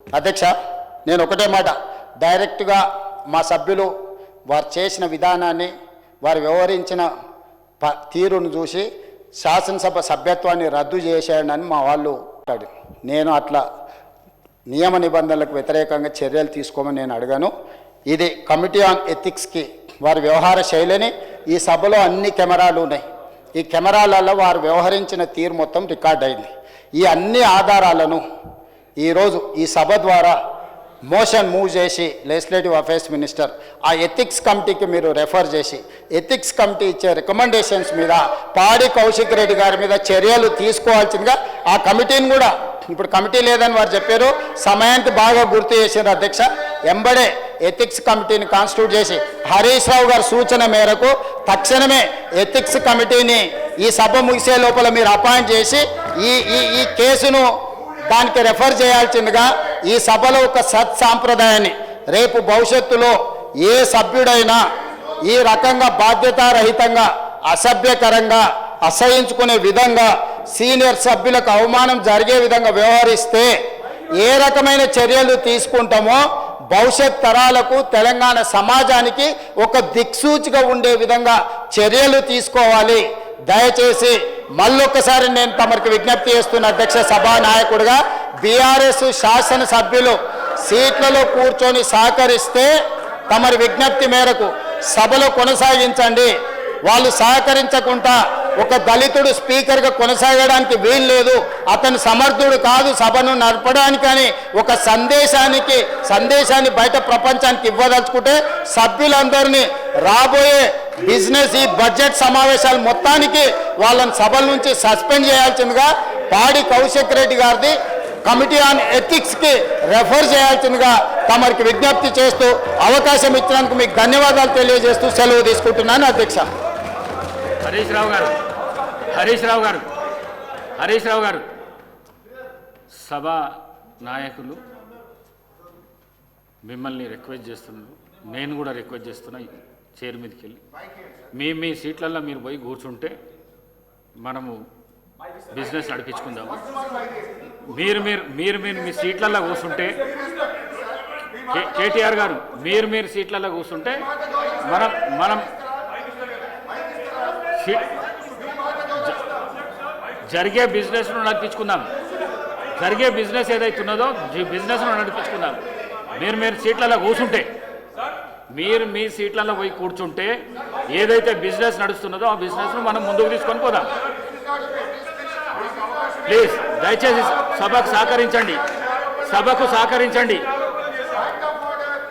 అధ్యక్ష, నేను ఒకటే మాట డైరెక్ట్గా మా సభ్యులు వారు చేసిన విధానాన్ని, వారు వ్యవహరించిన తీరును చూసి శాసనసభ సభ్యత్వాన్ని రద్దు చేసేయడని మా వాళ్ళు అంటాడు. నేను అట్లా నియమ నిబంధనలకు వ్యతిరేకంగా చర్యలు తీసుకోమని నేను అడిగాను. ఇది కమిటీ ఆన్ ఎథిక్స్కి వారి వ్యవహార శైలిని, ఈ సభలో అన్ని కెమెరాలు ఉన్నాయి, ఈ కెమెరాలలో వారు వ్యవహరించిన తీరు మొత్తం రికార్డ్ అయింది. ఈ అన్ని ఆధారాలను ఈరోజు ఈ సభ ద్వారా మోషన్ మూవ్ చేసి లెజిస్లేటివ్ అఫైర్స్ మినిస్టర్ ఆ ఎథిక్స్ కమిటీకి మీరు రెఫర్ చేసి ఎథిక్స్ కమిటీ ఇచ్చే రికమెండేషన్స్ మీద పాడి కౌశిక్ రెడ్డి గారి మీద చర్యలు తీసుకోవాల్సిందిగా ఆ కమిటీని కూడా, ఇప్పుడు కమిటీ లేదని వారు చెప్పారు, సమయానికి బాగా గుర్తు చేశారు అధ్యక్ష. ఎంబడే ఎథిక్స్ కమిటీని కాన్స్టిట్యూట్ చేసి హరీష్ రావు గారి సూచన మేరకు తక్షణమే ఎథిక్స్ కమిటీని ఈ సభ ముగిసే లోపల మీరు అపాయింట్ చేసి ఈ కేసును దానికి రెఫర్ చేయాల్సిందిగా ఈ సభలో ఒక సత్సాంప్రదాయాన్ని రేపు భవిష్యత్తులో ఏ సభ్యుడైనా ఈ రకంగా బాధ్యతారహితంగా అసభ్యకరంగా అసహించుకునే విధంగా సీనియర్ సభ్యులకు అవమానం జరిగే విధంగా వ్యవహరిస్తే ఏ రకమైన చర్యలు తీసుకుంటామో భవిష్యత్ తరాలకు తెలంగాణ సమాజానికి ఒక దిక్సూచిగా ఉండే విధంగా చర్యలు తీసుకోవాలి. దయచేసి మళ్ళొక్కసారి నేను తమరికి విజ్ఞప్తి చేస్తున్న అధ్యక్ష సభానాయకుడిగా బీఆర్ఎస్ శాసనసభ్యులు సీట్లలో కూర్చొని సహకరిస్తే తమరి విజ్ఞప్తి మేరకు సభలో కొనసాగించండి. వాళ్ళు సహకరించకుండా ఒక దళితుడు స్పీకర్గా కొనసాగడానికి వీలు లేదు, అతను సమర్థుడు కాదు సభను నడపడానికని ఒక సందేశాన్ని బయట ప్రపంచానికి ఇవ్వదలుచుకుంటే సభ్యులందరినీ రాబోయే బిజినెస్ ఈ బడ్జెట్ సమావేశాలు మొత్తానికి వాళ్ళని సభల నుంచి సస్పెండ్ చేయాల్సిందిగా పాడి కౌశిక్ రెడ్డి గారిది కమిటీ ఆన్ ఎథిక్స్కి రెఫర్ చేయాల్సిందిగా తమరికి విజ్ఞప్తి చేస్తూ అవకాశం ఇచ్చినందుకు మీకు ధన్యవాదాలు తెలియజేస్తూ సెలవు తీసుకుంటున్నాను అధ్యక్ష. హరీష్ రావు గారు సభా నాయకులు మిమ్మల్ని రిక్వెస్ట్ చేస్తున్నారు, నేను కూడా రిక్వెస్ట్ చేస్తున్నా, చైర్ మీదకి వెళ్ళి మీ సీట్లలో మీరు పోయి కూర్చుంటే మనము బిజినెస్ నడిపించుకుందాము. మీరు మీ సీట్లలో కూర్చుంటే కేటీఆర్ గారు మీరు సీట్లలో కూర్చుంటే మనం జరిగే బిజినెస్ను నడిపించుకుందాం. జరిగే బిజినెస్ ఏదైతున్నదో బిజినెస్ను నడిపించుకుందాం. మీరు సీట్లలో కూర్చుంటే, మీరు మీ సీట్లలో పోయి కూర్చుంటే ఏదైతే బిజినెస్ నడుస్తున్నదో ఆ బిజినెస్ను మనం ముందుకు తీసుకొని పోదాం. ప్లీజ్ దయచేసి సభకు సహకరించండి.